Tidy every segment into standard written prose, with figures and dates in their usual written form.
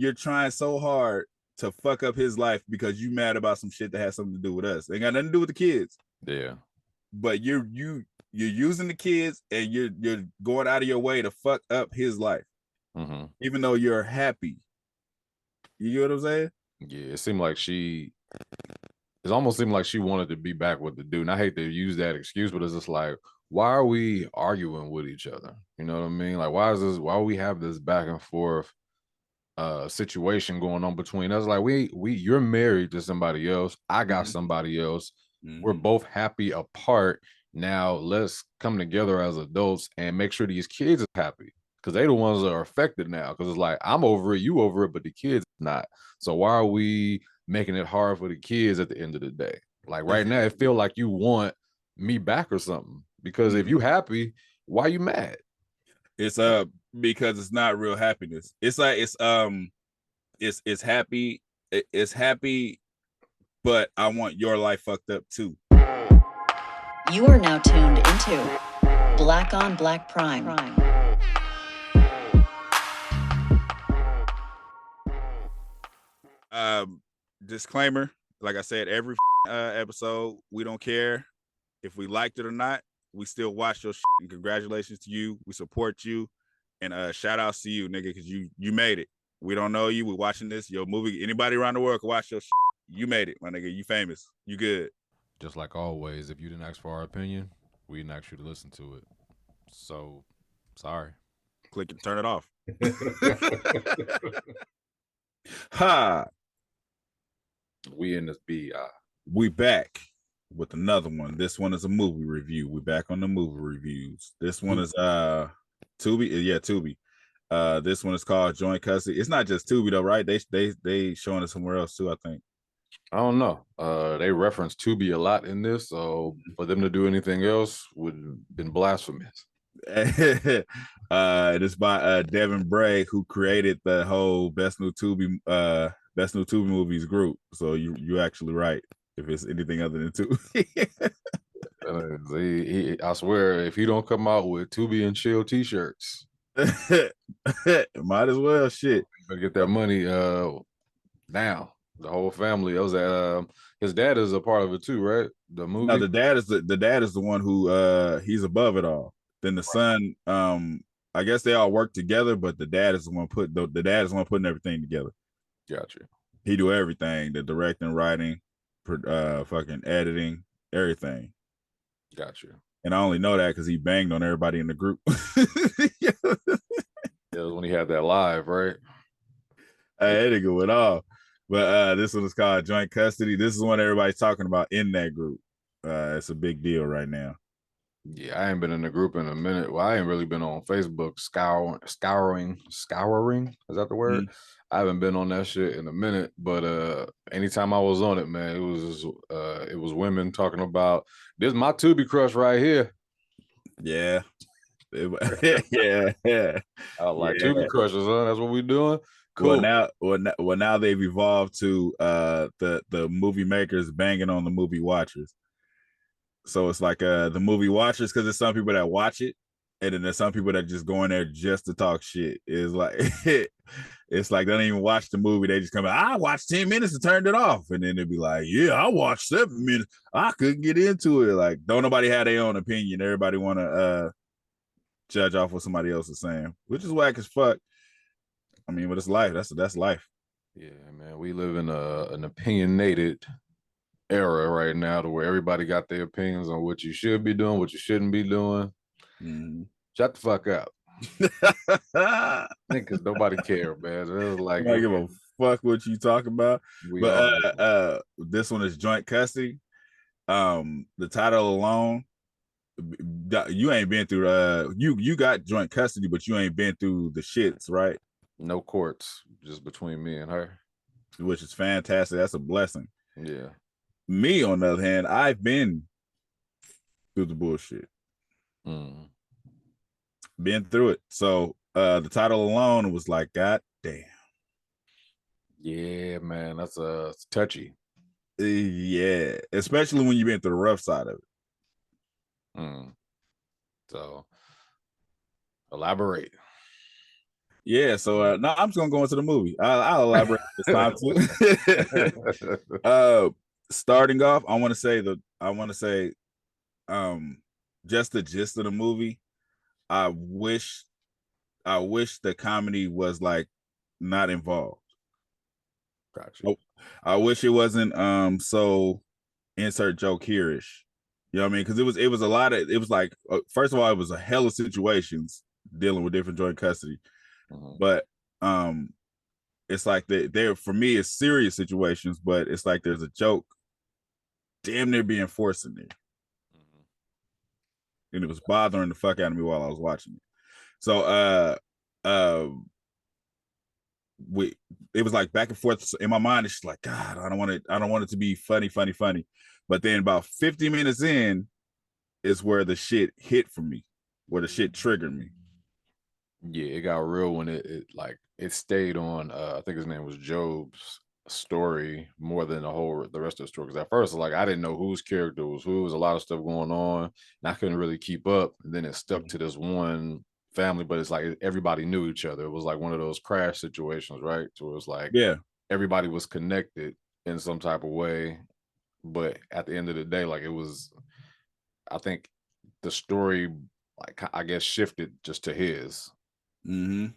you're trying so hard to fuck up his life because you mad about some shit that has something to do with us. It ain't got nothing to do with the kids. Yeah. But you're using the kids and you're going out of your way to fuck up his life, even though you're happy. You get what I'm saying? Yeah, it almost seemed like she wanted to be back with the dude. And I hate to use that excuse, but it's just like, why are we arguing with each other? You know what I mean? Like, why do we have this back and forth situation going on between us? Like, you're married to somebody else. I got somebody else. We're both happy apart. Now let's come together as adults and make sure these kids are happy, because they the ones that are affected now. Because it's like, I'm over it, you over it, but the kids not. So why are we making it hard for the kids at the end of the day? Like right now, it feel like you want me back or something. Because if you happy, why you mad? It's because it's not real happiness. It's like it's happy. It's happy, but I want your life fucked up too. You are now tuned into Black on Black Prime. Disclaimer, like I said, every episode, we don't care if we liked it or not. We still watch your shit, and congratulations to you. We support you, and shout outs to you, nigga, because you made it. We don't know you. We're watching this. Your movie, anybody around the world can watch your shit. You made it, my nigga. You famous. You good. Just like always, if you didn't ask for our opinion, we didn't ask you to listen to it. So, sorry. Click and turn it off. Ha! We in this BI. We back with another one. This one is a movie review. We're back on the movie reviews. This one is Tubi. Yeah, Tubi. This one is called Joint Custody. It's not just Tubi though, right? They showing it somewhere else too, I think. I don't know. They reference Tubi a lot in this, so for them to do anything else would have been blasphemous. It is by Devin Bray, who created the whole Best New Tubi movies group. So you're actually right. If it's anything other than Tubi. I swear, if he don't come out with Tubi and Chill t-shirts, might as well. Shit, better get that money now. The whole family. It was his dad is a part of it too, right? The movie. No, the dad is the one who he's above it all. Then the son, I guess they all work together, but the dad is the one putting everything together. Gotcha. He do everything: the directing, writing, fucking editing, everything. Gotcha. And I only know that because he banged on everybody in the group. Yeah, it was when he had that live, right? Hey, that nigga went off. But this one is called Joint Custody. This is one everybody's talking about in that group. It's a big deal right now. Yeah, I ain't been in the group in a minute. Well, I ain't really been on Facebook scouring. Is that the word? I haven't been on that shit in a minute. But anytime I was on it, man, it was women talking about, this is my Tubi crush right here. Yeah. Yeah. I was like, Tubi crushes, huh? That's what we doing. Cool. Well, now they've evolved to the movie makers banging on the movie watchers. So it's like the movie watchers, because there's some people that watch it, and then there's some people that just go in there just to talk shit. It's like it's like they don't even watch the movie. They just come out, I watched 10 minutes and turned it off. And then they'd be like, yeah, I watched 7 minutes. I couldn't get into it. Like, don't nobody have their own opinion. Everybody want to judge off what somebody else is saying, which is whack as fuck. I mean, but it's life. That's life. Yeah, man. We live in an opinionated era right now, to where everybody got their opinions on what you should be doing, what you shouldn't be doing. Shut the fuck up. Because nobody care, man. It was like, I give a fuck what you talk about. But this one is Joint Custody. The title alone, you ain't been through you got joint custody, but you ain't been through the shits, right? No courts, just between me and her, which is fantastic. That's a blessing. Yeah. Me, on the other hand, I've been through the bullshit. Been through it. So the title alone was like, God damn. Yeah, man, that's touchy. Yeah, especially when you've been through the rough side of it. So elaborate. Yeah, so no, I'm just gonna go into the movie. I'll elaborate this time too. Starting off, I want to say, just the gist of the movie. I wish, I wish the comedy was like not involved. Gotcha. I wish it wasn't so insert joke here-ish. You know what I mean? Because it was a lot of, it was like first of all, it was a hell of situations dealing with different joint custody, but um it's like they're for me it's serious situations, but it's like there's a joke damn near being forced in there, and it was bothering the fuck out of me while I was watching it. So uh we it was like back and forth in my mind. It's just like, God, I don't want it to be funny. But then about 50 minutes in is where the shit hit for me, where the shit triggered me. Yeah, it got real when it like it stayed on. I think his name was Job's story more than the rest of the story. Because at first, like I didn't know whose character was who. There was a lot of stuff going on, and I couldn't really keep up. And then it stuck to this one family, but it's like everybody knew each other. It was like one of those crash situations, right? So it was like Yeah. everybody was connected in some type of way, but at the end of the day, like it was. I think the story, like I guess, shifted just to his. And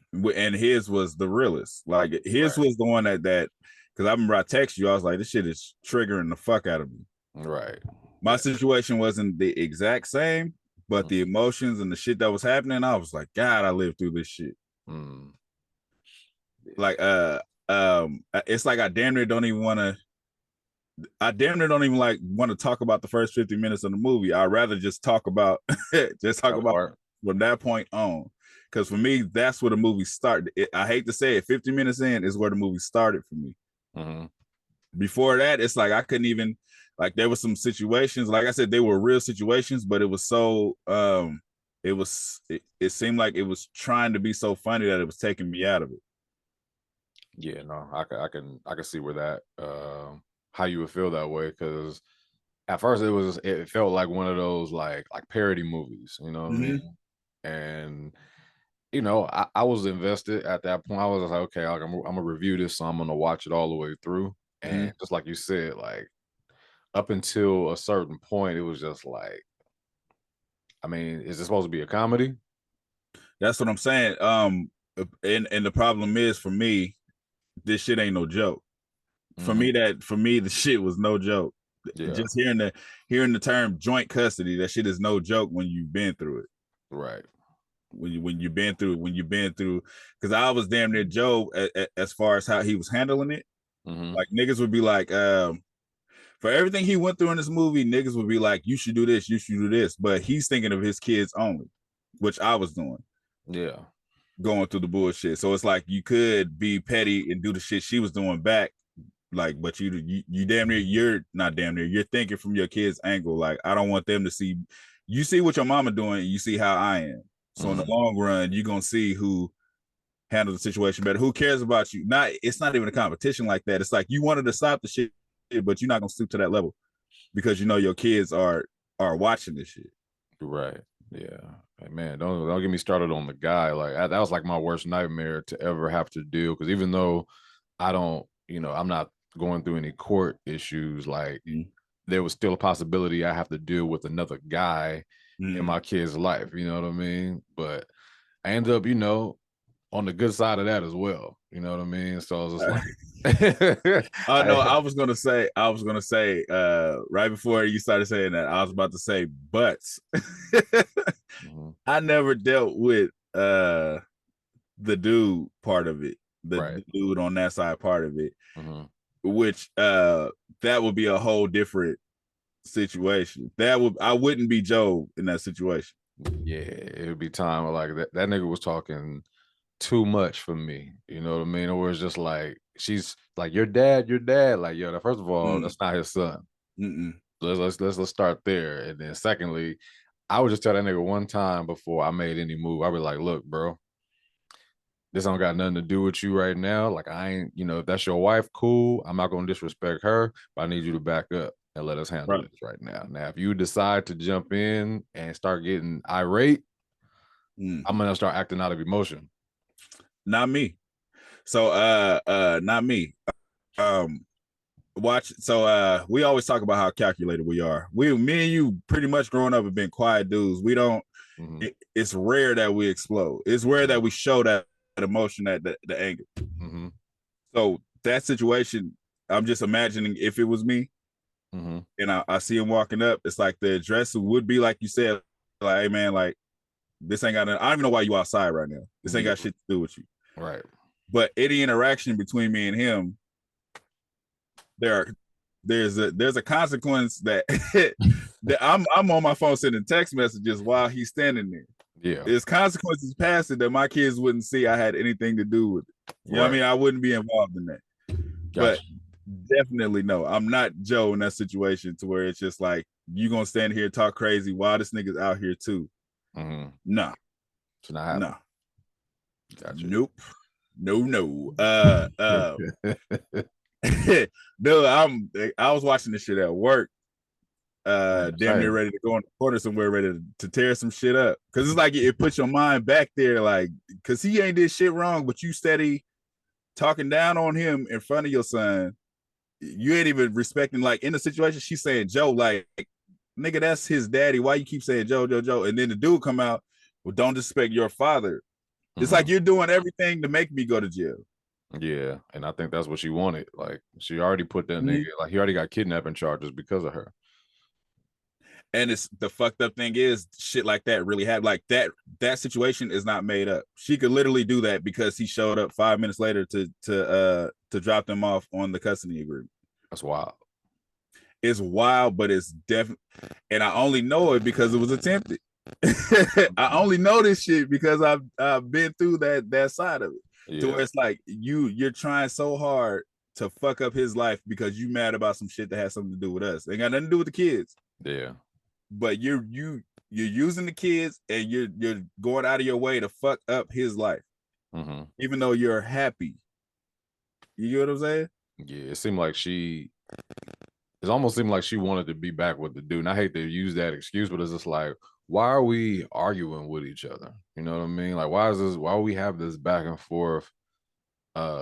his was the realest. Like his Right. was the one that because I remember I texted you, I was like, this shit is triggering the fuck out of me. Right. My Yeah. situation wasn't the exact same, but the emotions and the shit that was happening, I was like, God, I lived through this shit. Like it's like I damn near don't even like want to talk about the first 50 minutes of the movie. I'd rather just talk about from that point on. Because for me, that's where the movie started. I hate to say it, 50 minutes in is where the movie started for me. Before that, it's like I couldn't even, like there was some situations, like I said, they were real situations, but it was so it seemed like it was trying to be so funny that it was taking me out of it. Yeah, no, I can see where that how you would feel that way, because at first it felt like one of those like parody movies, you know what I mean? And you know, I was invested at that point. I was like, okay, like, I'm gonna review this, so I'm gonna watch it all the way through. And just like you said, like up until a certain point, it was just like, I mean, is this supposed to be a comedy? That's what I'm saying. And the problem is for me, this shit ain't no joke. For me, the shit was no joke. Yeah. Just hearing the term joint custody, that shit is no joke when you've been through it. Right. When you've been through, because I was damn near Joe as far as how he was handling it. Like niggas would be like, for everything he went through in this movie, niggas would be like, you should do this, you should do this. But he's thinking of his kids only, which I was doing. Yeah. Going through the bullshit. So it's like you could be petty and do the shit she was doing back. Like, but you damn near, you're not damn near, you're thinking from your kids' angle. Like, I don't want them to see, you see what your mama doing, and you see how I am. So in the long run, you're gonna see who handles the situation better. Who cares about you? It's not even a competition like that. It's like you wanted to stop the shit, but you're not gonna stoop to that level because you know your kids are watching this shit. Right. Yeah. Like, man, don't get me started on the guy. Like that was like my worst nightmare to ever have to deal. Because even though I don't, you know, I'm not going through any court issues, like there was still a possibility I have to deal with another guy in my kid's life. You know what I mean? But I end up, you know, on the good side of that as well. You know what I mean? So I was just like, oh no, I was gonna say, right before you started saying that, I was about to say, but I never dealt with the dude part of it, the dude on that side part of it, which that would be a whole different situation. I wouldn't be Joe in that situation. Yeah, it would be time like that nigga was talking too much for me. You know what I mean? Or it's just like she's like, your dad. Like, yo, first of all, that's not his son. Let's start there. And then secondly, I would just tell that nigga one time before I made any move. I'd be like, look, bro, this don't got nothing to do with you right now. Like, I ain't, you know, if that's your wife, cool. I'm not gonna disrespect her, but I need you to back up and let us handle this right now. Now, if you decide to jump in and start getting irate, I'm gonna start acting out of emotion. Not me. So not me. Um watch we always talk about how calculated we are. Me and you pretty much growing up have been quiet dudes. We don't Mm-hmm. it's rare that we explode. It's rare that we show that emotion, that the anger. Mm-hmm. So that situation, I'm just imagining if it was me Mm-hmm. and I see him walking up, it's like the address would be like you said, like, hey man, like this ain't got I don't even know why you outside right now. This ain't got shit to do with you. Right. But any interaction between me and him, there's a consequence that that I'm on my phone sending text messages while he's standing there. Yeah. There's consequences past it that my kids wouldn't see I had anything to do with it. You know what I mean? I wouldn't be involved in that. Gotcha. But definitely no, I'm not Joe in that situation to where it's just like you gonna stand here and talk crazy while this nigga's out here too. Mm-hmm. Nah. It's not happening. Nah. Gotcha. Nope. No. No, I was watching this shit at work. Damn near ready to go in the corner somewhere, ready to tear some shit up. Cause it's like it puts your mind back there, like, cause he ain't did shit wrong, but you steady talking down on him in front of your son. You ain't even respecting, like in the situation, she's saying Joe, like, nigga, that's his daddy. Why you keep saying Joe? And then the dude come out, well, don't disrespect your father. It's like you're doing everything to make me go to jail. Yeah, and I think that's what she wanted. Like she already put that nigga, like he already got kidnapping charges because of her. And it's the fucked up thing is shit like that really happened. Like that situation is not made up. She could literally do that because he showed up 5 minutes later to drop them off on the custody agreement. That's wild. It's wild, but it's definitely, and I only know it because it was attempted. I only know this shit because I've been through that side of it. Yeah. To where it's like you're trying so hard to fuck up his life because you mad about some shit that has something to do with us. It ain't got nothing to do with the kids. Yeah. But you're using the kids and you're going out of your way to fuck up his life, even though you're happy. You get what I'm saying? Yeah, it almost seemed like she wanted to be back with the dude. And I hate to use that excuse, but it's just like, why are we arguing with each other? You know what I mean? Like, why we have this back and forth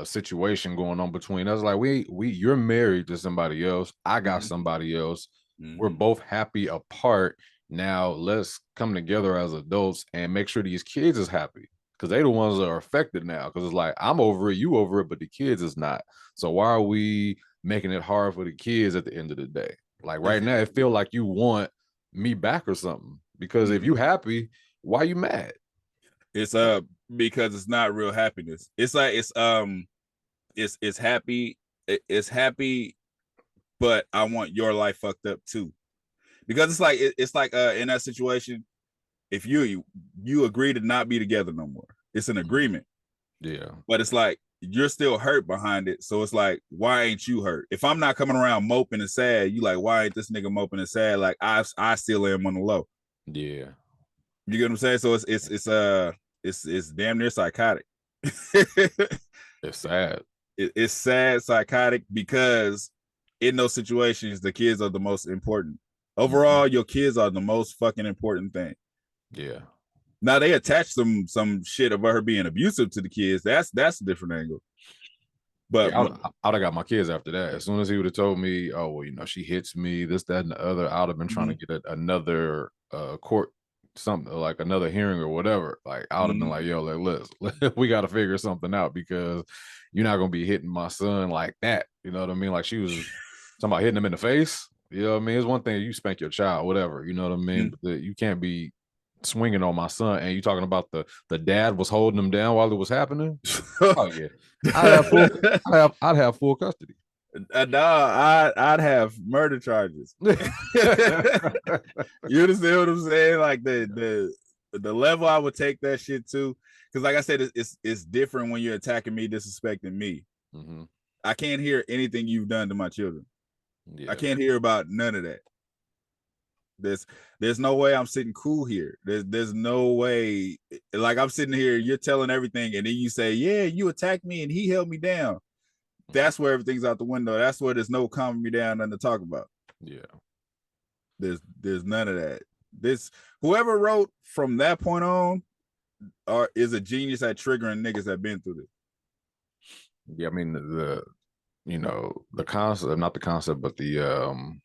situation going on between us? Like, you're married to somebody else. I got somebody else. We're both happy apart. Now let's come together as adults and make sure these kids is happy, because they the ones that are affected now. Because it's like, I'm over it, you over it, but the kids is not. So why are we making it hard for the kids at the end of the day? Like right now, it feel like you want me back or something. Because if you happy, why you mad? It's because it's not real happiness. It's like it's happy. It's happy, but I want your life fucked up too. Because it's like in that situation, if you agree to not be together no more, it's an agreement. Yeah. But it's like you're still hurt behind it. So it's like, why ain't you hurt? If I'm not coming around moping and sad, you like, why ain't this nigga moping and sad? Like I still am on the low. Yeah. You get what I'm saying? So it's damn near psychotic. It's sad. It's sad, psychotic, because in those situations, the kids are the most important. Overall, your kids are the most fucking important thing. Yeah. Now they attach some shit about her being abusive to the kids. That's a different angle. But yeah, I'd have got my kids after that. As soon as he would have told me, oh well, you know, she hits me, this, that, and the other, I'd have been trying to get another court, something like another hearing or whatever. Like I would have been like, yo, let's we got to figure something out, because you're not gonna be hitting my son like that. You know what I mean? Like she was talking about hitting him in the face. You know what I mean? It's one thing you spank your child, whatever. You know what I mean? But you can't be swinging on my son. And you talking about the dad was holding him down while it was happening? Oh yeah, I'd have full custody. No, I'd have murder charges. You understand what I'm saying? Like the level I would take that shit to, because like I said, it's different when you're attacking me, disrespecting me. I can't hear anything you've done to my children. Yeah. I can't hear about none of that. There's no way I'm sitting cool here. There's no way. Like I'm sitting here, you're telling everything, and then you say, yeah, you attacked me and he held me down. That's where everything's out the window. That's where there's no calming me down, nothing to talk about. Yeah. There's none of that. Whoever wrote from that point on, is a genius at triggering niggas that been through this. Yeah, I mean the concept, not the concept, but the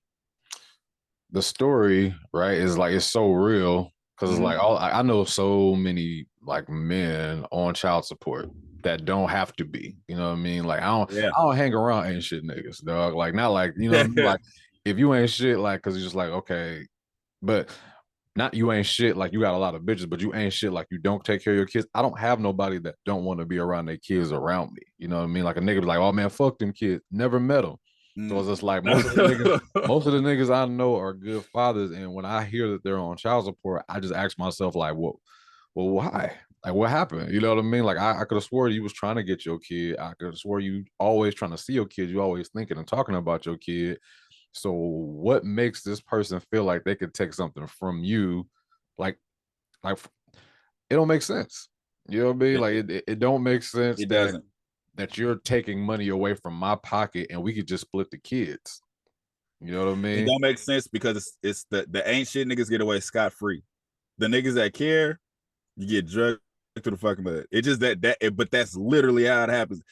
story, right, is like it's so real because it's like I know so many like men on child support that don't have to be. You know what I mean? Like Yeah. I don't hang around ain't shit niggas, dog. Like not like you know what I mean? Like if you ain't shit, like because you're just like okay, but not you ain't shit like you got a lot of bitches, but you ain't shit like you don't take care of your kids. I don't have nobody that don't want to be around their kids around me. You know what I mean? Like a nigga be like, oh man, fuck them kids. Never met them. So it's just like most of the niggas I know are good fathers. And when I hear that they're on child support, I just ask myself, like, well, why? Like what happened? You know what I mean? Like I could have swore you was trying to get your kid. I could have swore you always trying to see your kid. You always thinking and talking about your kid. So what makes this person feel like they could take something from you? Like, like it don't make sense. You know what I mean? Like it don't make sense It doesn't. that you're taking money away from my pocket and we could just split the kids. You know what I It mean? don't make sense because it's the ain't shit niggas get away scot free. The niggas that care, you get drugged through the fucking mud. It just but that's literally how it happens.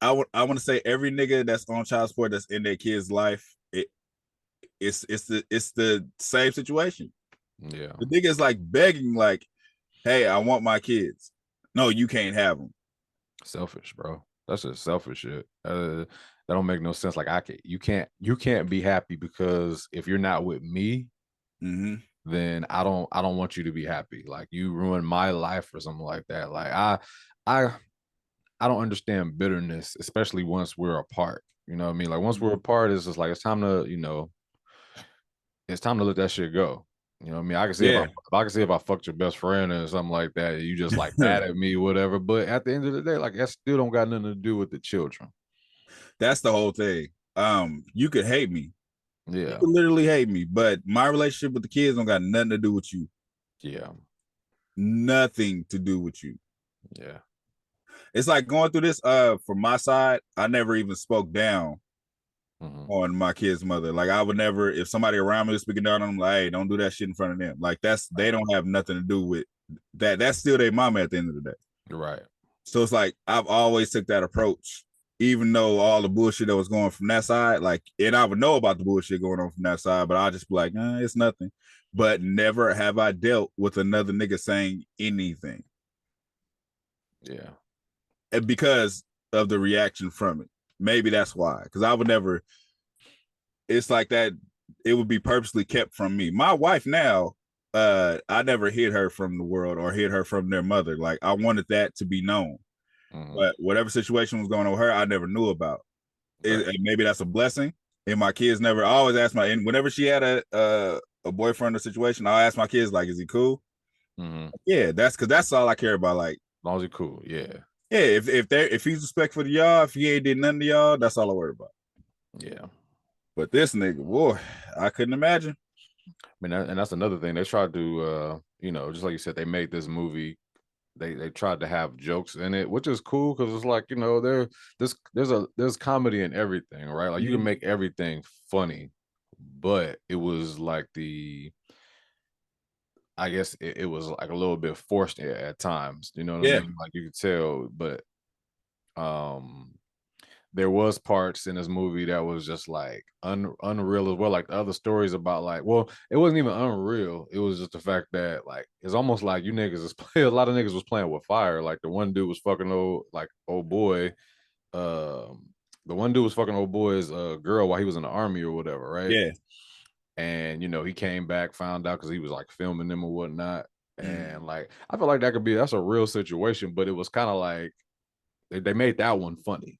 I want to say every nigga that's on child support that's in their kid's life, it's the same situation. Yeah. The nigga is like begging, like, hey, I want my kids. No, you can't have them. Selfish, bro. That's just selfish shit. That don't make no sense. Like you can't be happy because if you're not with me, then I don't want you to be happy. Like you ruined my life or something like that. Like I don't understand bitterness, especially once we're apart. You know what I mean? Like once we're apart, it's just like it's time to, it's time to let that shit go. You know what I mean? I can see if I fucked your best friend or something like that, and you just like mad at me, whatever. But at the end of the day, like that still don't got nothing to do with the children. That's the whole thing. You could hate me. Yeah. You could literally hate me, but my relationship with the kids don't got nothing to do with you. Yeah. Nothing to do with you. Yeah. It's like going through this, from my side, I never even spoke down on my kid's mother. Like I would never, if somebody around me was speaking down on them, like, hey, don't do that shit in front of them. Like they don't have nothing to do with that. That's still their mama at the end of the day. Right. So it's like I've always took that approach, even though all the bullshit that was going from that side, like, and I would know about the bullshit going on from that side, but I just be like, it's nothing. But never have I dealt with another nigga saying anything. Yeah. And because of the reaction from it. Maybe that's why. Because I would never, it's like that, it would be purposely kept from me. My wife now, I never hid her from the world or hid her from their mother. Like I wanted that to be known. But whatever situation was going on with her, I never knew about. And maybe that's a blessing. And my kids never, I always ask and whenever she had a boyfriend or situation, I'll ask my kids, like, is he cool? Yeah, that's all I care about. Like, as long as he's cool, yeah. Yeah, if he's respectful to y'all, if he ain't did nothing to y'all, that's all I worry about. Yeah. But this nigga, boy, I couldn't imagine. I mean, and that's another thing. They tried to, just like you said, they made this movie. They tried to have jokes in it, which is cool because it's like there's comedy in everything, right? Like you can make everything funny, but it was like I guess it was like a little bit forced at times. You know what I mean? Like you could tell, but there was parts in this movie that was just like unreal as well. Like the other stories about like, well, it wasn't even unreal. It was just the fact that like it's almost like you niggas is a lot of niggas was playing with fire. Like the one dude was fucking old boy. The one dude was fucking old boy's girl while he was in the army or whatever, right? Yeah. And he came back, found out because he was like filming them or whatnot. And like I feel like that's a real situation, but it was kind of like they made that one funny.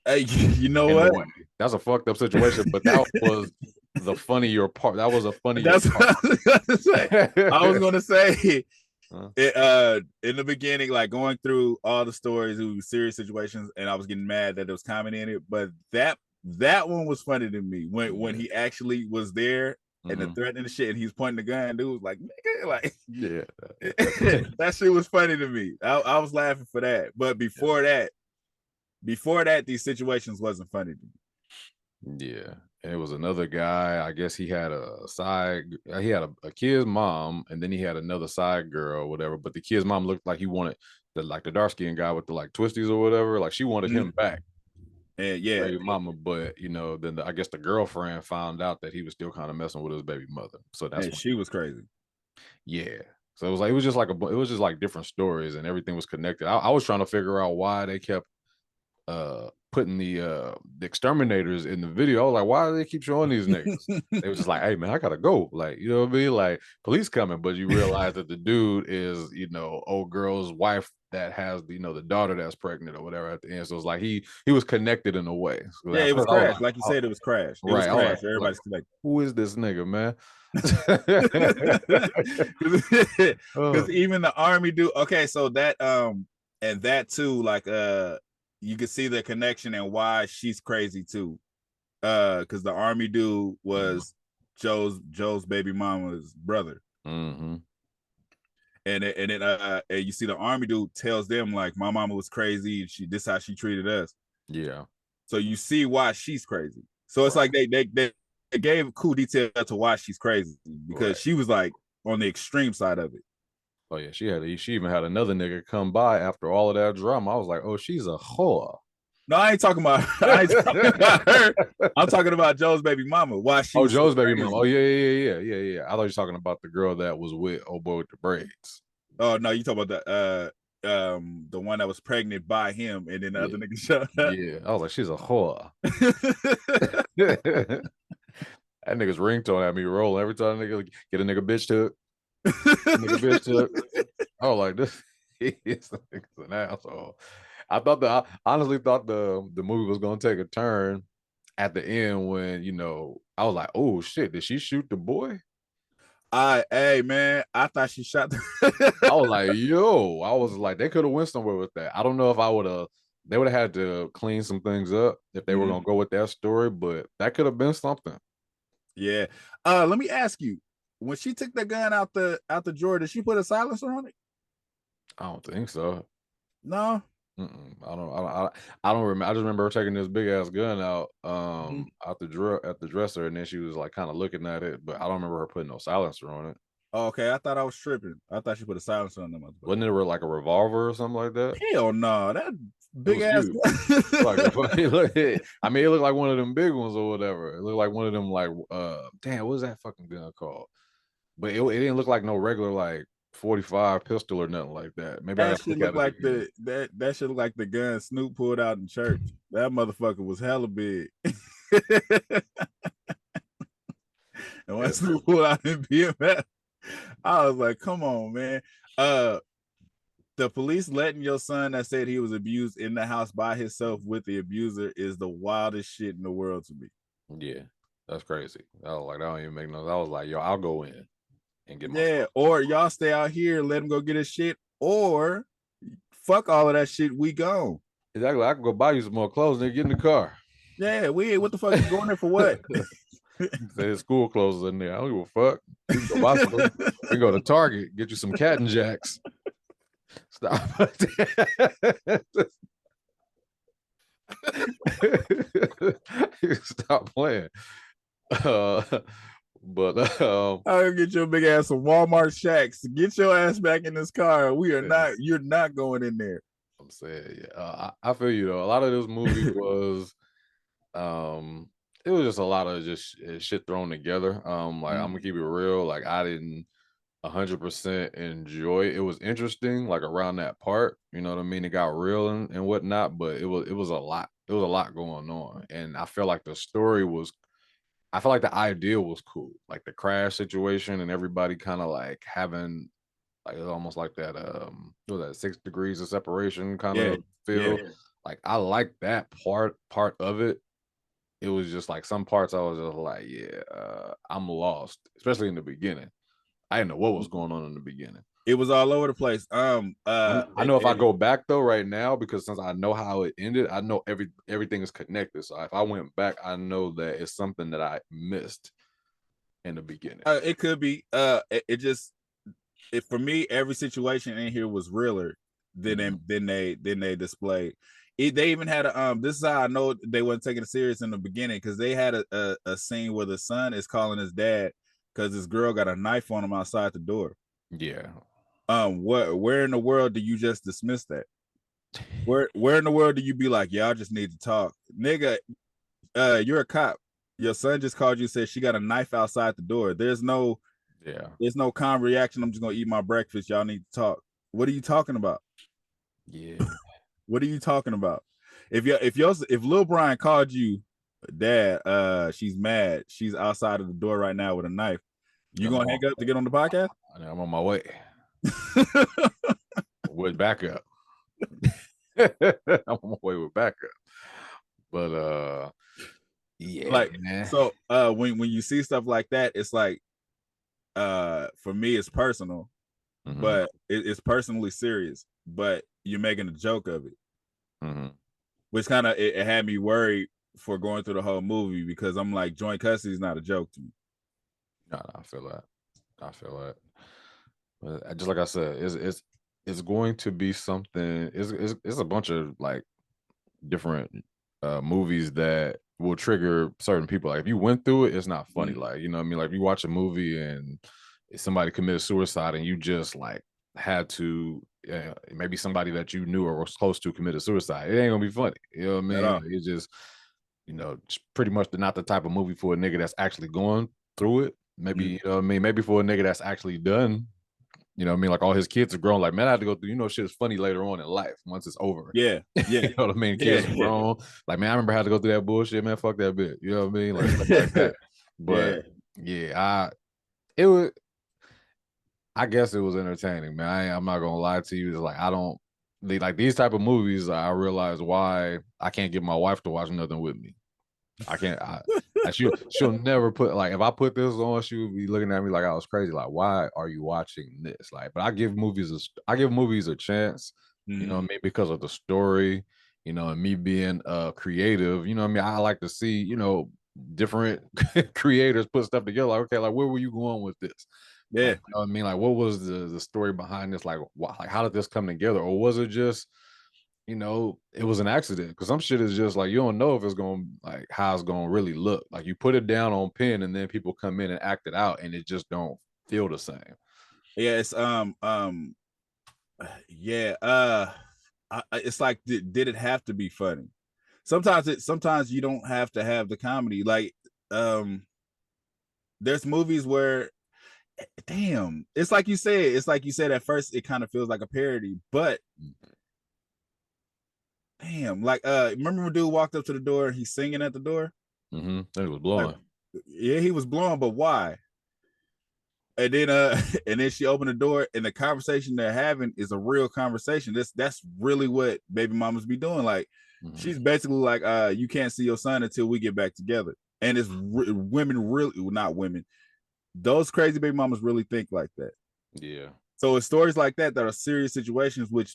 Hey, you know what? That's a fucked up situation, but that was the funnier part. That was a funnier That's part. What I was gonna say. In the beginning, like going through all the stories, it was serious situations, and I was getting mad that there was comedy in it. But that one was funny to me when he actually was there and the threatening the shit, and he's pointing the gun. Dude was like, nigga, like, yeah, that shit was funny to me. I was laughing for that. But before that, these situations wasn't funny to me. Yeah, And it was another guy. I guess he had he had a kid's mom, and then he had another side girl or whatever. But the kid's mom looked like he wanted the dark skinned guy with the like twisties or whatever. Like she wanted him back. And yeah, Baby mama, but then I guess the girlfriend found out that he was still kind of messing with his baby mother. So that's and she was crazy. yeah. So it was just like different stories and everything was connected. I was trying to figure out why they kept putting the exterminators in the video. I was like, why do they keep showing these niggas? They was just like, hey man, I gotta go. Like, you know what I mean? Like, police coming, but you realize that the dude is, old girl's wife that has the daughter that's pregnant or whatever at the end. So it's like he was connected in a way. So Yeah, it was crash. Crash. Like you said, it was Crash. It was Right. Crash. Like, Everybody's connected. who is this nigga, man? Because even the army dude. Okay, so that and that too, like you can see the connection and why she's crazy too. Because the army dude was Joe's baby mama's brother. Mm-hmm. And you see the army dude tells them like, my mama was crazy and this how she treated us. Yeah. So you see why she's crazy. So it's like they gave cool detail to why she's crazy, because she was like on the extreme side of it. Oh yeah, she even had another nigga come by after all of that drama. I was like, oh, she's a whore. No, I ain't talking about her. I'm talking about Joe's baby mama. Why she was Joe's so baby crazy. mama. Oh yeah. I thought you were talking about the girl that was with Obo with the braids. Oh no, you talking about the one that was pregnant by him, and then the other nigga showed up. Yeah, I was like, she's a whore. That nigga's ringtone had me rolling every time nigga get a nigga bitch took. Nigga bitch took. I was like, this is an asshole. I honestly thought the movie was gonna take a turn at the end when I was like, oh shit, did she shoot the boy? Hey man, I thought she shot. I was like, yo, I was like, they could have went somewhere with that. I don't know if they would have had to clean some things up if they were gonna go with that story, but that could have been something. Yeah. Let me ask you, when she took the gun out the drawer, did she put a silencer on it? I don't think so. No. I don't remember. I just remember her taking this big ass gun out out the drawer at the dresser, and then she was like kind of looking at it, but I don't remember her putting no silencer on it. Oh, okay, I thought I was tripping. I thought she put a silencer on them. Wasn't it like a revolver or something like that? Hell no, that big ass. I mean, it looked like one of them big ones or whatever. It looked like one of them like damn, what was that fucking gun called? But it didn't look like no regular like 45 pistol or nothing like that. Maybe that should look like that should look like the gun Snoop pulled out in church. That motherfucker was hella big. And when Snoop pulled out in BMF, I was like, come on, man. The police letting your son that said he was abused in the house by himself with the abuser is the wildest shit in the world to me. Yeah, that's crazy. I was like, that don't even make no sense. I was like, yo, I'll go in and get my stuff. Or y'all stay out here, let him go get his shit, or fuck all of that shit, we gone. Exactly. I can go buy you some more clothes and get in the car. Yeah, what the fuck you going there for what? His school clothes in there. I don't give a fuck. We can go buy some. We can go to Target, get you some Cat and Jacks. Stop. Stop playing. But I'll get your big ass some Walmart Shacks. Get your ass back in this car. You're not going in there. I'm saying, yeah. I feel you though. A lot of this movie was it was just a lot of just shit thrown together. Like I'm gonna keep it real. Like I didn't 100% enjoy it. It was interesting, like around that part, you know what I mean? It got real and whatnot, but it was a lot. There was a lot going on, and I feel like the story was. I feel like the idea was cool, like the crash situation and everybody kind of like having, like almost like that. What was that 6 degrees of separation kind of feel? Yeah. Like I like that part of it. It was just like some parts I was just like, I'm lost, especially in the beginning. I didn't know what was going on in the beginning. It was all over the place. I know if I go back though right now, because since I know how it ended, I know everything is connected. So if I went back, I know that it's something that I missed in the beginning. It could be. For me, every situation in here was realer than they displayed. They even had a this is how I know they wasn't taking it serious in the beginning, because they had a scene where the son is calling his dad because this girl got a knife on him outside the door. Yeah. Where in the world do you just dismiss that? Where in the world do you be like, y'all just need to talk, nigga? You're a cop. Your son just called you, said she got a knife outside the door. There's no calm reaction. I'm just gonna eat my breakfast. Y'all need to talk. What are you talking about? Yeah. What are you talking about? If Lil Brian called you, Dad, she's mad. She's outside of the door right now with a knife. You gonna hang up to get on the podcast? I'm on my way. With backup. I'm on my way with backup. But yeah, like, man. So when you see stuff like that, it's like for me it's personal, but it's personally serious, but you're making a joke of it. Which kind of it had me worried for going through the whole movie, because I'm like, joint custody is not a joke to me. No, I feel that. But just like I said, it's going to be something. It's a bunch of like different movies that will trigger certain people. Like if you went through it, it's not funny. Like, you know what I mean? Like if you watch a movie and somebody committed suicide and you just like had to maybe somebody that you knew or was close to committed suicide, it ain't gonna be funny. You know what I mean? Like, it's just, you know, pretty much not the type of movie for a nigga that's actually going through it. Maybe, you know what I mean? Maybe for a nigga that's actually done, you know what I mean? Like all his kids are grown. Like, man, I had to go through, you know, shit is funny later on in life once it's over. Yeah. You know what I mean? Kids are grown. Like, man, I remember I had to go through that bullshit, man. Fuck that bitch. You know what I mean? Like stuff like that. But I guess it was entertaining, man. I'm not gonna lie to you. It's like like these type of movies, I realize why I can't get my wife to watch nothing with me. I can't. She'll never put, like, if I put this on, she would be looking at me like I was crazy. Like, why are you watching this? Like, but I give movies a chance. You know what I mean? Because of the story, you know, and me being creative. You know what I mean? I like to see, you know, different creators put stuff together. Like, okay, like where were you going with this? Yeah. Like, you know what I mean? Like, what was the story behind this? Like, like how did this come together? Or was it just, you know, it was an accident? Because some shit is just like, you don't know if it's going to, like, how it's going to really look. Like, you put it down on pen and then people come in and act it out and it just don't feel the same. Yeah, it's it's like, did it have to be funny? Sometimes you don't have to have the comedy. Like, there's movies where, damn, it's like you said at first, it kind of feels like a parody, but damn, like, remember when dude walked up to the door and he's singing at the door? It was blowing. Like, yeah, he was blowing, but why? And then and then she opened the door, and the conversation they're having is a real conversation. That's really what baby mamas be doing. Like, she's basically like, you can't see your son until we get back together. And it's women, really, not women, those crazy baby mamas really think like that. Yeah. So it's stories like that are serious situations, which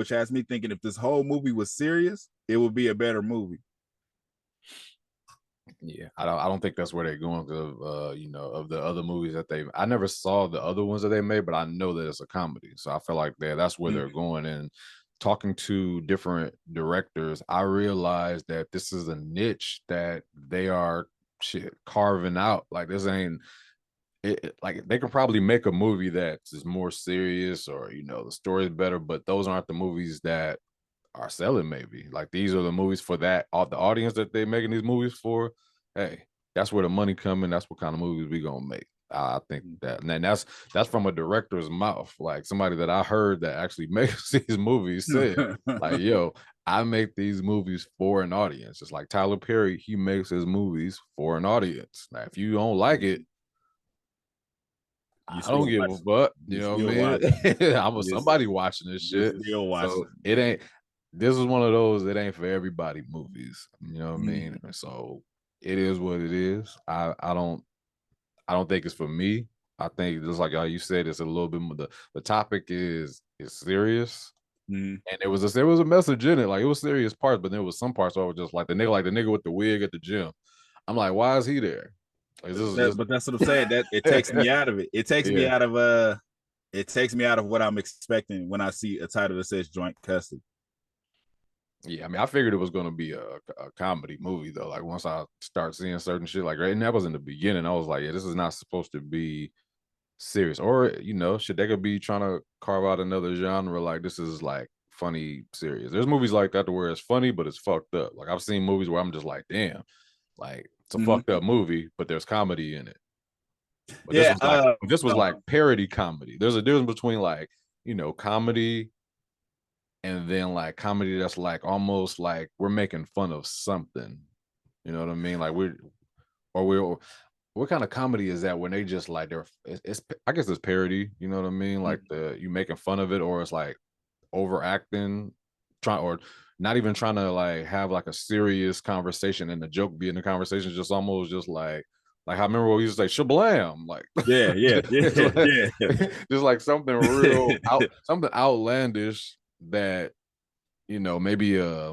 has me thinking, if this whole movie was serious, it would be a better movie. Yeah, I don't think that's where they're going. You know, of the other movies that I never saw the other ones that they made, but I know that it's a comedy, so I feel like that's where they're going. And talking to different directors, I realized that this is a niche that they are carving out. Like, this ain't it. Like, they can probably make a movie that is more serious, or, you know, the story is better, but those aren't the movies that are selling. Maybe like these are the movies for the audience that they're making these movies for. Hey, that's where the money coming. That's what kind of movies we gonna make. I think that, and that's from a director's mouth, like somebody that I heard that actually makes these movies said, like, yo, I make these movies for an audience. It's like Tyler Perry, he makes his movies for an audience. Now, if you don't like it, I don't give a fuck. You know what I mean? I'm somebody watching this shit. So it ain't. This is one of those, it ain't for everybody movies. You know what I mean? So it is what it is. I don't think it's for me. I think just like you said, it's a little bit more, the topic is serious. And there was a message in it. Like, it was serious parts, but there was some parts where I was just like the nigga with the wig at the gym. I'm like, why is he there? Like, but that's what I'm saying. That it takes me out of it. It takes me out of it takes me out of what I'm expecting when I see a title that says joint custody. Yeah, I mean, I figured it was going to be a comedy movie though. Like once I start seeing certain shit, like right, and that was in the beginning. I was like, yeah, this is not supposed to be serious, or shit, they could be trying to carve out another genre. Like this is like funny, serious. There's movies like that to where it's funny, but it's fucked up. Like I've seen movies where I'm just like, damn, like it's a Mhm. fucked up movie, but there's comedy in it. But Yeah. this was like parody comedy. There's a difference between like comedy and then like comedy that's like almost like we're making fun of something. You know what I mean? Like we're what kind of comedy is that when they just like it's I guess it's parody, you know what I mean? Like you making fun of it, or it's like overacting, trying or not even trying to like have like a serious conversation and the joke being the conversation, just almost just like I remember what we used to say, shablam, like Yeah, just like something real something outlandish that maybe I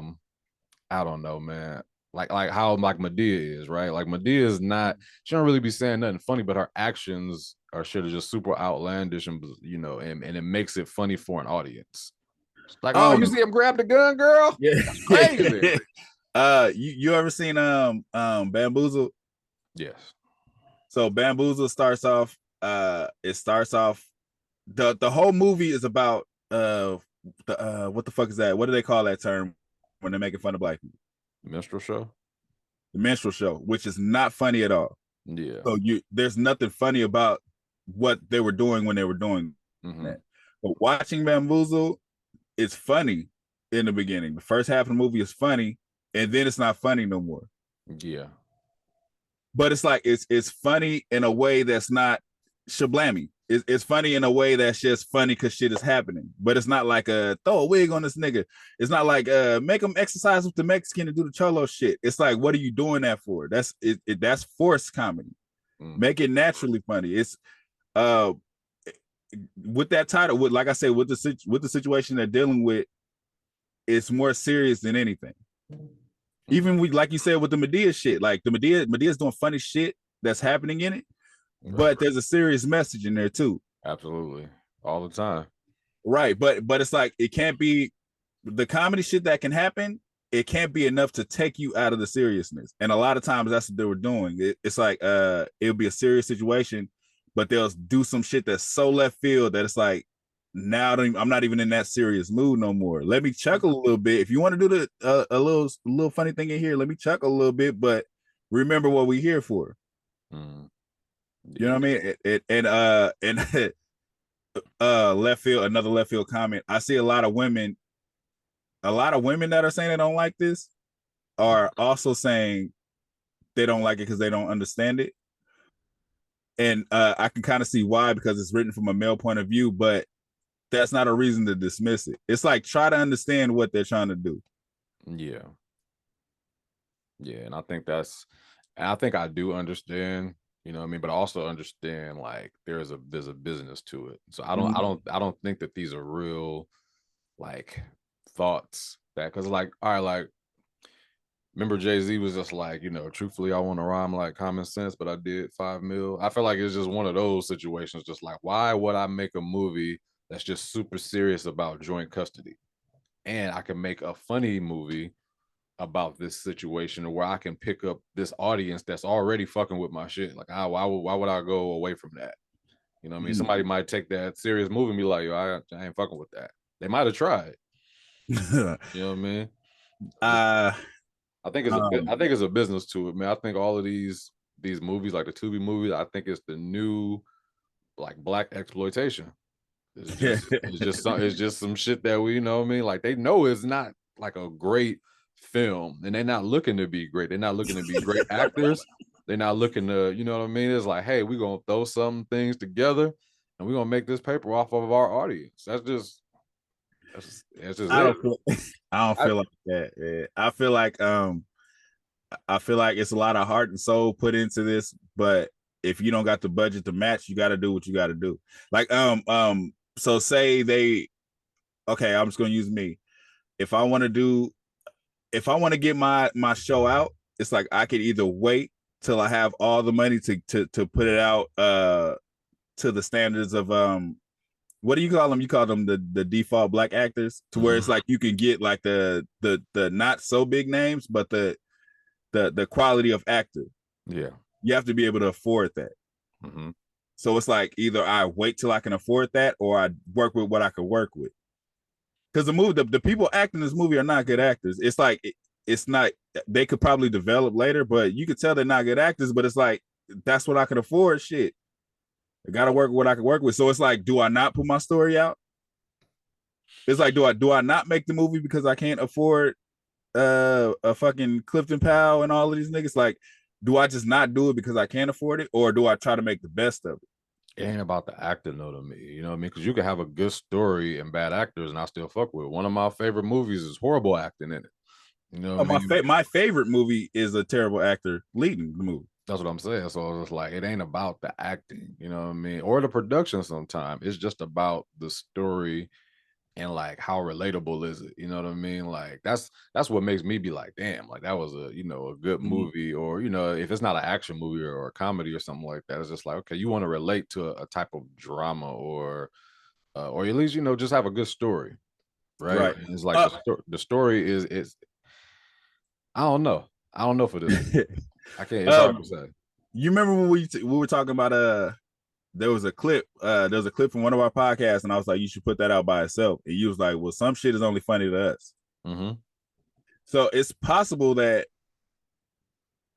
don't know, man. Like how like Medea is, right? Like Medea is not, she don't really be saying nothing funny, but her actions are shit are just super outlandish and and it makes it funny for an audience. It's like, oh, you see him grab the gun, girl? Yeah. That's crazy. You ever seen Bamboozle? Yes. So Bamboozle starts off, it starts off, the whole movie is about what the fuck is that? What do they call that term when they're making fun of black people? Minstrel show. The minstrel show, which is not funny at all. Yeah. So there's nothing funny about what they were doing when they were doing that. But watching Bamboozle, it's funny in the beginning. The first half of the movie is funny, and then it's not funny no more. Yeah. But it's like it's funny in a way that's not shablammy. It's funny in a way that's just funny because shit is happening. But it's not like throw a wig on this nigga. It's not like make him exercise with the Mexican and do the cholo shit. It's like, what are you doing that for? That's forced comedy. Make it naturally funny. It's with that title, with like I said, with the situation they're dealing with, it's more serious than anything. Even like you said with the Medea shit, like the Medea's doing funny shit that's happening in it, but there's a serious message in there too. Absolutely, all the time. Right, but it's like it can't be the comedy shit that can happen. It can't be enough to take you out of the seriousness. And a lot of times that's what they were doing. It's like it'll be a serious situation, but they'll do some shit that's so left field that it's like, now I'm not even in that serious mood no more. Let me chuckle a little bit. If you want to do a little funny thing in here, let me chuckle a little bit. But remember what we're here for. You know what I mean? And left field, another left field comment. I see a lot of women that are saying they don't like this are also saying they don't like it because they don't understand it. And I can kind of see why, because it's written from a male point of view, but that's not a reason to dismiss it. It's like, try to understand what they're trying to do. Yeah. And I think I do understand, you know what I mean, but I also understand like there's a business to it. So I don't think that these are real like thoughts that, because like, all right, like remember Jay-Z was just like, truthfully, I want to rhyme like common sense, but I did 5 mil. I feel like it's just one of those situations, just like, why would I make a movie that's just super serious about joint custody? And I can make a funny movie about this situation where I can pick up this audience that's already fucking with my shit. Like, why would I go away from that? You know what I mean? Somebody might take that serious movie and be like, yo, I ain't fucking with that. They might have tried. You know what I mean? I think it's a business to it, man. I think all of these movies, like the Tubi movies, I think it's the new like black exploitation. It's just some shit that we, you know what I mean? Like they know it's not like a great film, and they're not looking to be great. They're not looking to be great actors. They're not looking to, you know what I mean? It's like, hey, we're gonna throw some things together and we're gonna make this paper off of our audience. That's just I don't feel like that, man. I feel like it's a lot of heart and soul put into this, but if you don't got the budget to match, you got to do what you got to do. Like so say I'm just gonna use me. If I want to get my show out, it's like I could either wait till I have all the money to put it out to the standards of what do you call them? You call them the default black actors, to where it's like you can get like the not so big names, but the quality of actor. Yeah. You have to be able to afford that. Mm-hmm. So it's like either I wait till I can afford that, or I work with what I can work with. Because the people acting this movie are not good actors. It's like it's not. They could probably develop later, but you could tell they're not good actors. But it's like that's what I can afford. Shit, I gotta work with what I can work with. So it's like, do I not put my story out? It's like, do I not make the movie because I can't afford a fucking Clifton Powell and all of these niggas? Like, do I just not do it because I can't afford it, or do I try to make the best of it? It ain't about the acting though to me, you know what I mean? Because you can have a good story and bad actors, and I still fuck with it. One of my favorite movies is horrible acting in it. You know what I mean? My favorite movie is a terrible actor leading the movie. That's what I'm saying. So it's like it ain't about the acting, you know what I mean, or the production. Sometimes it's just about the story and like how relatable is it, you know what I mean? Like that's what makes me be like, damn, like that was a a good movie, or if it's not an action movie or a comedy or something like that, it's just like, okay, you want to relate to a type of drama, or at least just have a good story, right? Right. And it's like the story is I don't know for this. I can't. It's hard to say. You remember when we were talking about there was a clip from one of our podcasts, and I was like, you should put that out by itself, and you was like, well, some shit is only funny to us. Mm-hmm. So it's possible that,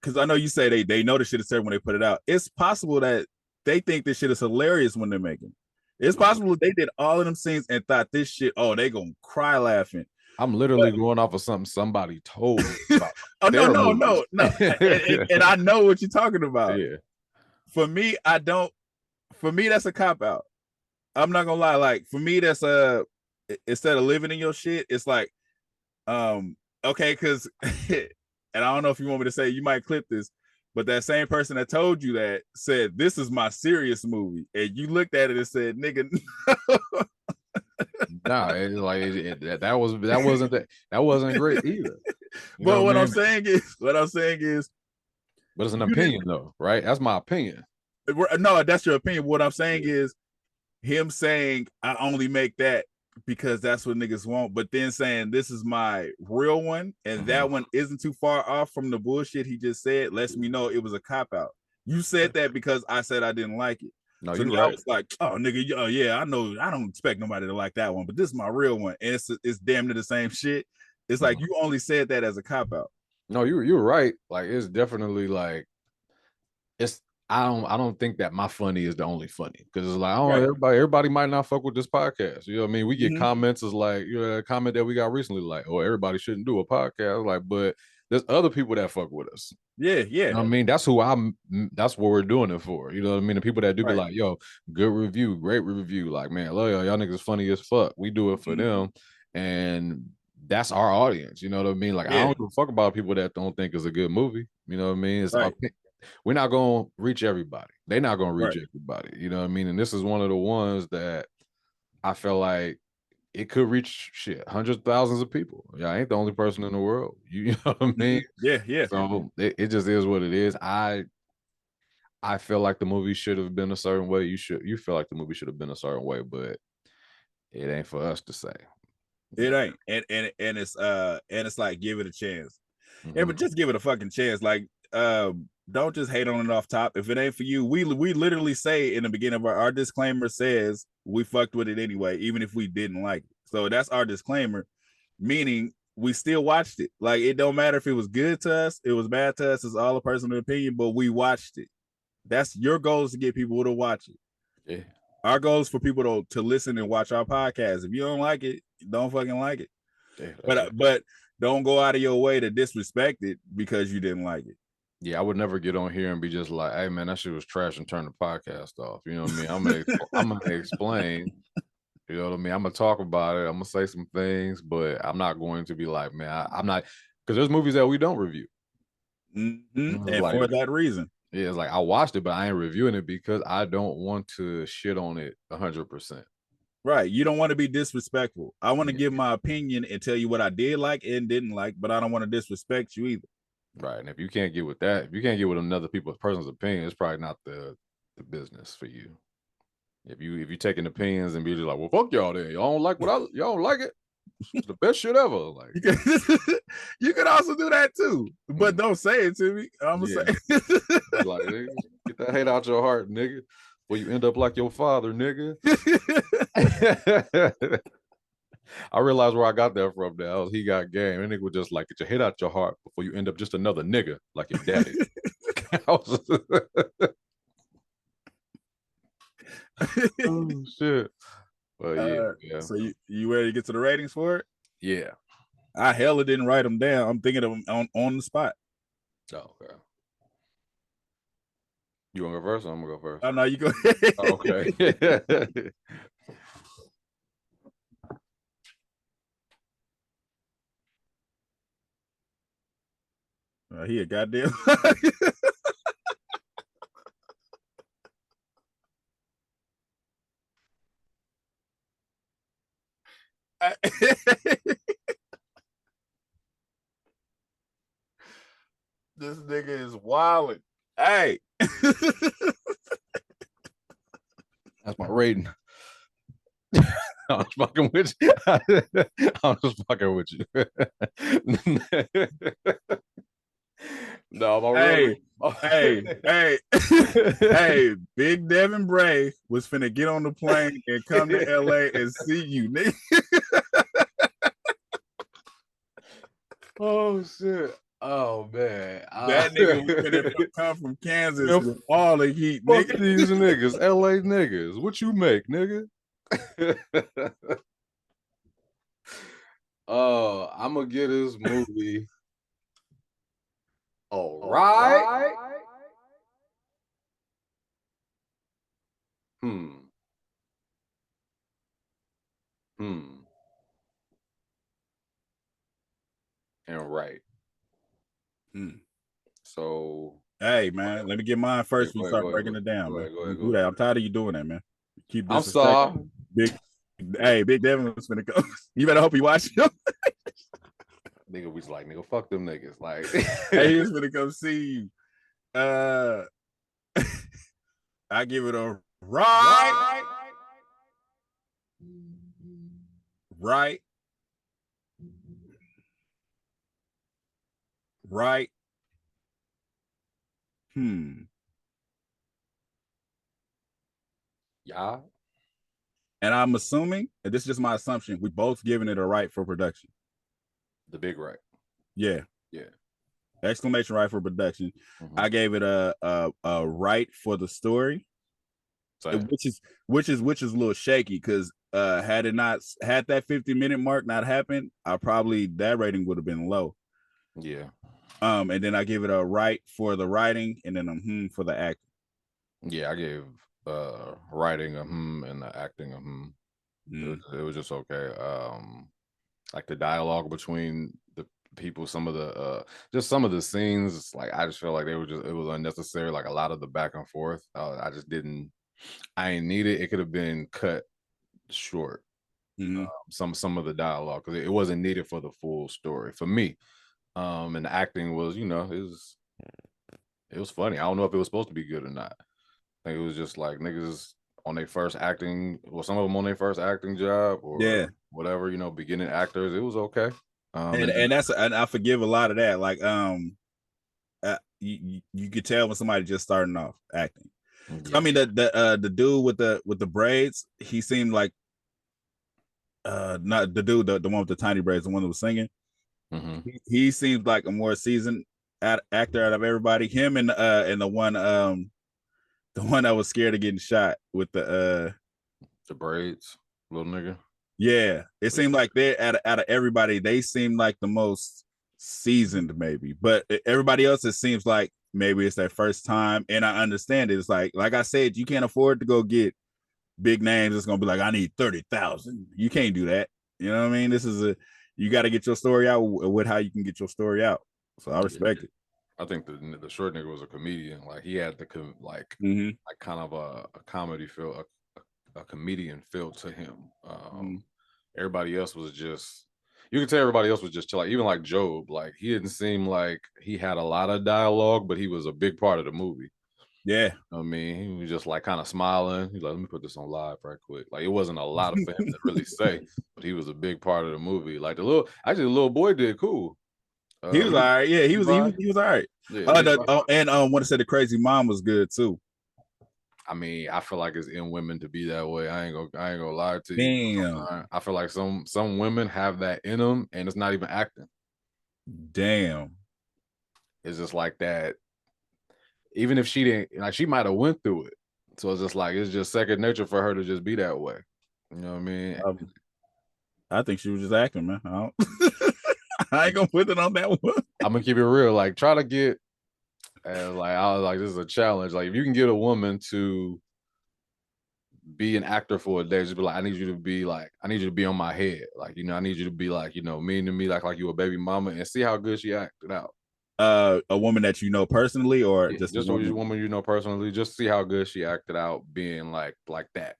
because I know you say they know the shit is terrible when they put it out, it's possible that they think this shit is hilarious when they're making it. It's possible they did all of them scenes and thought this shit, oh, they gonna cry laughing. I'm literally going off of something somebody told me about. Oh, no. And I know what you're talking about. Yeah. For me, that's a cop out. I'm not gonna lie. Like, for me, that's instead of living in your shit, it's like, okay, because and I don't know if you want me to say, you might clip this, but that same person that told you that said, this is my serious movie, and you looked at it and said, nigga. Nah, that wasn't great either. But what I'm saying is, but it's an opinion though, right? That's my opinion. No, that's your opinion. What I'm saying is him saying I only make that because that's what niggas want, but then saying this is my real one, and that one isn't too far off from the bullshit he just said, lets me know it was a cop out. You said that because I said I didn't like it. No, so you're right. I right. was like, oh nigga, yeah, I know I don't expect nobody to like that one, but this is my real one, and it's damn near the same shit. It's like you only said that as a cop out. No, you're right. Like, it's definitely like I don't think that my funny is the only funny, because it's like, everybody might not fuck with this podcast. You know what I mean? We get comments as like, a comment that we got recently, like, oh, everybody shouldn't do a podcast. Like, but there's other people that fuck with us. Yeah. You know what I mean? That's what we're doing it for. You know what I mean? The people that do be like, yo, good review, great review. Like, man, love y'all niggas funny as fuck. We do it for them. And that's our audience. You know what I mean? Like, I don't give a fuck about people that don't think it's a good movie. You know what I mean? It's we're not going to reach everybody. They're not going to reach everybody. You know what I mean? And this is one of the ones that I feel like it could reach hundreds of thousands of people. Yeah, I ain't the only person in the world. You know what I mean? Yeah. So it just is what it is. I feel like the movie should have been a certain way. You feel like the movie should have been a certain way, but it ain't for us to say. It ain't. And it's like, give it a chance. Yeah, but just give it a fucking chance. Like, don't just hate on it off top. If it ain't for you, we literally say in the beginning of our disclaimer says we fucked with it anyway, even if we didn't like it. So that's our disclaimer, meaning we still watched it. Like, it don't matter if it was good to us, it was bad to us. It's all a personal opinion, but we watched it. That's your goal, is to get people to watch it. Yeah. Our goal is for people to listen and watch our podcast. If you don't like it, don't fucking like it. Yeah, but don't go out of your way to disrespect it because you didn't like it. Yeah, I would never get on here and be just like, hey man, that shit was trash, and turn the podcast off. You know what I mean? I'm gonna explain. You know what I mean? I'm gonna talk about it. I'm gonna say some things, but I'm not going to be like, man, I'm not, because there's movies that we don't review. And like, for that reason. Yeah, it's like I watched it, but I ain't reviewing it because I don't want to shit on it 100%. Right. You don't want to be disrespectful. I want to give my opinion and tell you what I did like and didn't like, but I don't want to disrespect you either. Right. And if you can't get with that, if you can't get with another person's opinion, it's probably not the business for you. If you taking the pins and be just like, well, fuck y'all then. Y'all don't like y'all don't like it. It's the best shit ever. Like you can also do that too, but don't say it to me. I'm gonna say like, get that hate out your heart, nigga. Well, you end up like your father, nigga. I realized where I got that from now. He got game. And nigga was just like, get your head out your heart before you end up just another nigga like your daddy. Oh shit. Well, yeah. So you ready to get to the ratings for it? Yeah. I hella didn't write them down. I'm thinking of them on the spot. Oh, okay. You want to go first? Or I'm gonna go first. Oh no, you go. Okay. He a goddamn. This nigga is wilding. Hey. That's my rating. I'm just fucking with you. I'm just fucking with you. No, my hey, Big Devin Bray was finna get on the plane and come to LA and see you, nigga. Oh shit. Oh man. That nigga was finna come from Kansas with all the heat, fuck nigga. These niggas, LA niggas. What you make, nigga? I'm gonna get this movie. All right. And right. So hey man, let me get mine first. We start breaking it down, man. Do that. I'm tired of you doing that, man. Keep disrespecting. I'm sorry. Big Devin was finna go. You better hope you watch him. Nigga was like, nigga, fuck them niggas. Like, hey, he was gonna come see you. I give it a right. Yeah. And I'm assuming, and this is just my assumption, we both giving it a right for production. The big right. Yeah. Exclamation right for production. I gave it a right for the story, which is a little shaky because had that 50-minute mark not happened, that rating would have been low. Yeah. And then I give it a right for the writing, and then for the acting. Yeah, I gave writing a and the acting a It was just okay. Like the dialogue between the people, some of the scenes, like I just felt like it was unnecessary. Like a lot of the back and forth, I ain't need it. It could have been cut short. Some of the dialogue because it wasn't needed for the full story for me. And the acting was, it was funny. I don't know if it was supposed to be good or not. I think it was just like niggas on their first acting, well, some of them on their first acting job or whatever, beginning actors. It was okay. And I forgive a lot of that. Like, you could tell when somebody just starting off acting. Yeah. I mean, the dude with the braids, he seemed like not the dude, the one with the tiny braids, the one that was singing. He seems like a more seasoned actor out of everybody. Him and the one that was scared of getting shot with the braids, little nigga. Yeah, it seemed like they're out of everybody, they seem like the most seasoned, maybe. But everybody else, it seems like maybe it's their first time. And I understand it. It's like I said, you can't afford to go get big names. It's gonna be like, I need 30,000. You can't do that. You know what I mean? You got to get your story out with how you can get your story out. So I respect it. I think the short nigga was a comedian. Like he had the like kind of a comedy feel, a comedian feel to him. Everybody else was just, you could tell everybody else was just chill. Like even like Job, like he didn't seem like he had a lot of dialogue, but he was a big part of the movie. Yeah. I mean, he was just like kind of smiling. He's like, let me put this on live right quick. Like, it wasn't a lot for him to really say, but he was a big part of the movie. Like the little boy did cool. He was all right. Yeah, he was all right. Yeah, Want to say the crazy mom was good too. I mean, I feel like it's in women to be that way. I ain't gonna lie to you. Damn. I feel like some women have that in them, and it's not even acting. Damn. It's just like that. Even if she didn't, like, she might have went through it. So it's just like it's just second nature for her to just be that way. You know what I mean? I think she was just acting, man. I ain't gonna put it on that one. I'm gonna keep it real. Like, try to get, like, I was like, this is a challenge. Like, if you can get a woman to be an actor for a day, just be like, I need you to be on my head. Like, you know, I need you to be like, you know, mean to me, like you a baby mama, and see how good she acted out. A woman that you know personally, or just a woman you know personally, just see how good she acted out being like that.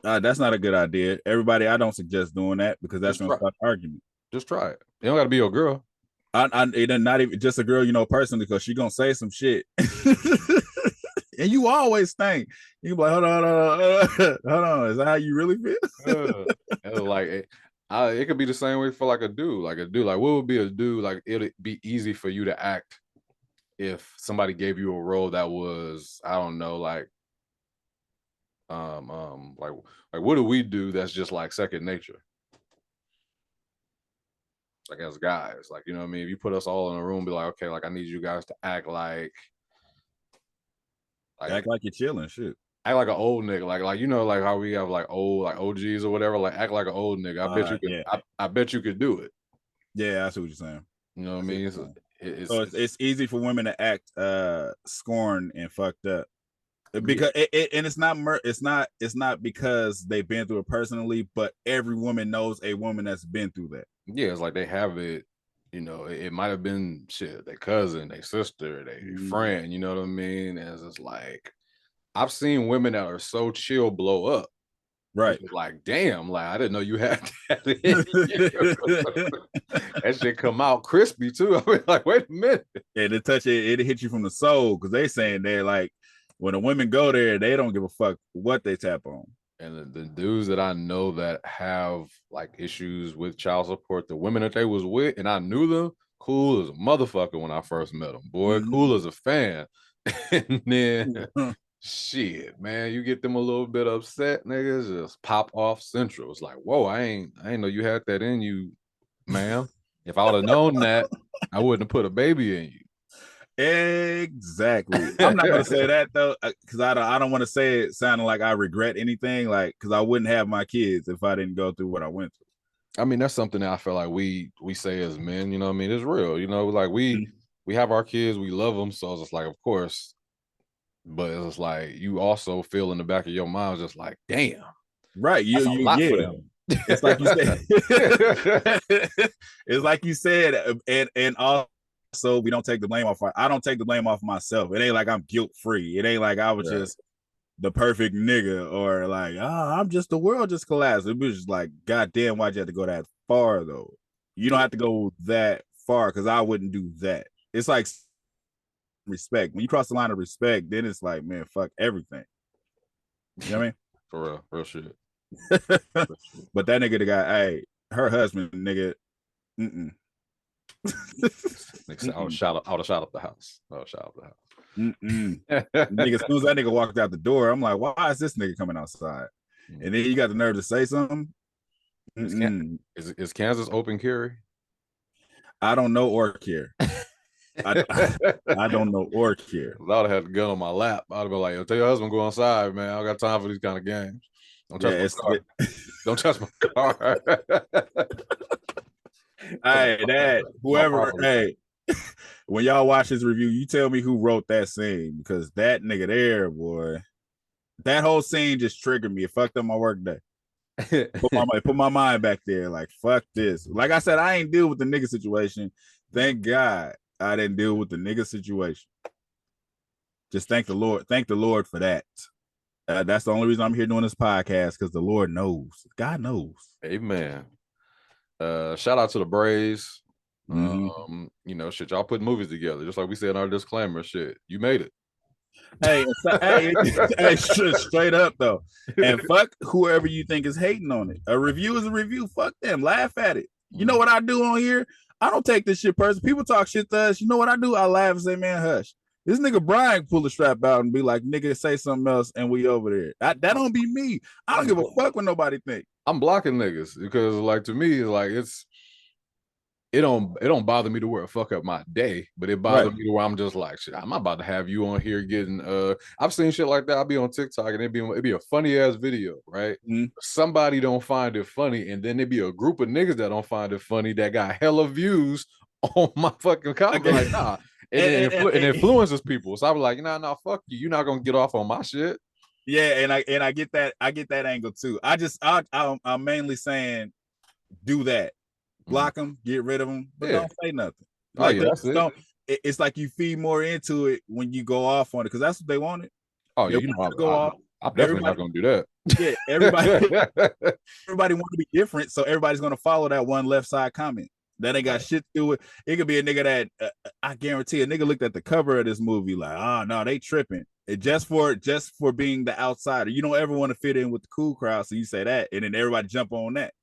That's not a good idea. Everybody, I don't suggest doing that because that's gonna start an argument. Just try it. It don't gotta be your girl. It not even just a girl you know personally, because she gonna say some shit. And you always think, you be like, hold on, is that how you really feel? It could be the same way for like a dude. Like, what would be a dude? Like, it'd be easy for you to act if somebody gave you a role that was, I don't know, like what do we do that's just like second nature? Like, as guys, like, you know what I mean? If you put us all in a room, be like, okay, like, I need you guys to act like you're chilling, shit. Act like an old nigga, like you know, like how we have like old, like OGs or whatever. Like, act like an old nigga. I bet you could. Yeah. I bet you could do it. Yeah, I see what you're saying. You know what I mean? It's easy for women to act scorned and fucked up, because it's not because they've been through it personally, but every woman knows a woman that's been through that. Yeah, it's like they have it. You know, it might have been shit, their cousin, their sister, their friend. You know what I mean? And it's just like, I've seen women that are so chill blow up. Right. Like, damn, like, I didn't know you had that. That shit come out crispy too. I mean, like, wait a minute. Yeah, to touch it hit you from the soul, because they saying they're like, when the women go there, they don't give a fuck what they tap on. And the dudes that I know that have like issues with child support, the women that they was with, and I knew them, cool as a motherfucker when I first met them. Boy, cool as a fan. And then shit, man, you get them a little bit upset, niggas just pop off central. It's like, whoa, I ain't know you had that in you, ma'am. If I would have known that, I wouldn't have put a baby in you. Exactly. I'm not gonna say that though, because I don't want to say it sounding like I regret anything, like, because I wouldn't have my kids if I didn't go through what I went through. I mean, that's something that I feel like we say as men, you know what I mean? It's real, you know, like we have our kids, we love them, so it's just like, of course, but it's like you also feel in the back of your mind just like, damn, right? That's a lot for them. It's like you said. It's like you said, and also we don't take the blame off. I don't take the blame off myself. It ain't like I'm guilt free. It ain't like I was just the perfect nigga, or like, I'm just, the world just collapsed. It was just like, goddamn, why'd you have to go that far though? You don't have to go that far, because I wouldn't do that. It's like respect. When you cross the line of respect, then it's like, man, fuck everything. You know what I mean? For real shit. But that nigga, the guy, hey, her husband, nigga, I'll shout up the house. Nigga, as soon as that nigga walked out the door, I'm like, why is this nigga coming outside? And then you got the nerve to say something. Is Kansas open carry? I don't know or care. I don't know or care. I would have had the gun on my lap. I'd have been like, tell your husband go outside, man. I don't got time for these kind of games. Don't touch my car. Don't touch my car. Hey, that whoever, hey, when y'all watch this review, you tell me who wrote that scene, because that nigga there, boy, that whole scene just triggered me. It fucked up my work day. Put my mind back there, like, fuck this. Like I said, I ain't deal with the nigga situation. Thank God I didn't deal with the nigga situation. Just thank the Lord. Thank the Lord for that. That's the only reason I'm here doing this podcast, because the Lord knows. God knows. Amen. Shout out to the Braves. You know, shit, y'all put movies together, just like we said in our disclaimer. Shit, you made it. Hey, hey, straight up though, and fuck whoever you think is hating on it. A review is a review. Fuck them. Laugh at it. You know what I do on here? I don't take this shit personal. People talk shit to us. You know what I do? I laugh and say, man, hush. This nigga Brian pull the strap out and be like, nigga, say something else, and we over there. That don't be me. I don't give a fuck what nobody think. I'm blocking niggas because, like, to me, like, it don't bother me to where it fuck up my day, but it bothers me to where I'm just like, shit, I'm not about to have you on here getting I've seen shit like that. I'll be on TikTok and it'd be a funny ass video, right? Somebody don't find it funny, and then it'd be a group of niggas that don't find it funny that got hella views on my fucking comment. Like, nah. And it influences people. So I was like, nah, fuck you. You're not gonna get off on my shit. Yeah, and I get that angle too. I'm mainly saying do that. Block them, get rid of them, but don't say nothing. Like, it's like you feed more into it when you go off on it, because that's what they wanted. Oh yeah, I'm definitely not gonna do that. Yeah, everybody want to be different, so everybody's gonna follow that one left side comment. That ain't got shit to do with it. Could be a nigga that I guarantee a nigga looked at the cover of this movie like, no, they tripping. It just for being the outsider. You don't ever want to fit in with the cool crowd, so you say that, and then everybody jump on that.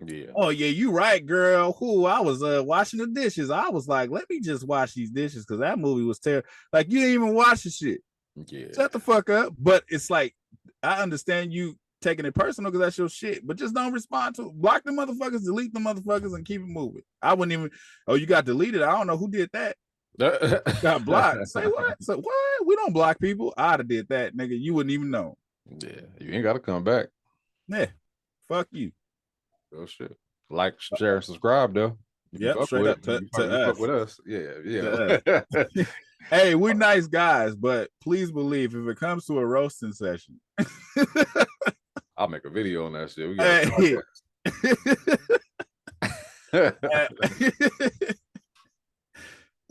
Yeah. Oh yeah, you right, girl. I was washing the dishes. I was like, let me just wash these dishes because that movie was terrible. Like, you didn't even watch the shit. Yeah. Shut the fuck up. But it's like, I understand you taking it personal because that's your shit, but just don't respond to it. Block the motherfuckers, delete the motherfuckers, and keep it moving. I wouldn't even. Oh, you got deleted. I don't know who did that. Got blocked. Say what? So what? We don't block people. I'd have did that, nigga. You wouldn't even know. Yeah, you ain't got to come back. Yeah, fuck you. Oh shit! Like, share, and subscribe though. Yeah, straight up to us. With us. Yeah. Hey, we're nice guys, but please believe if it comes to a roasting session, I'll make a video on that shit. We got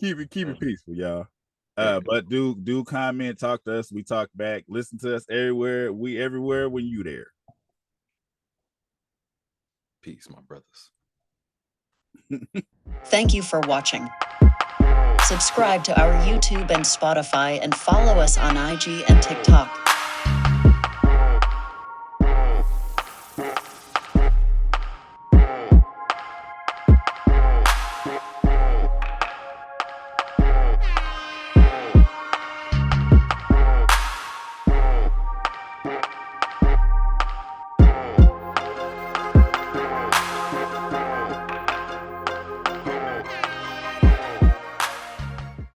keep it peaceful, y'all. But do comment, talk to us. We talk back. Listen to us everywhere. We everywhere when you there. Peace, my brothers. Thank you for watching. Subscribe to our YouTube and Spotify and follow us on IG and TikTok.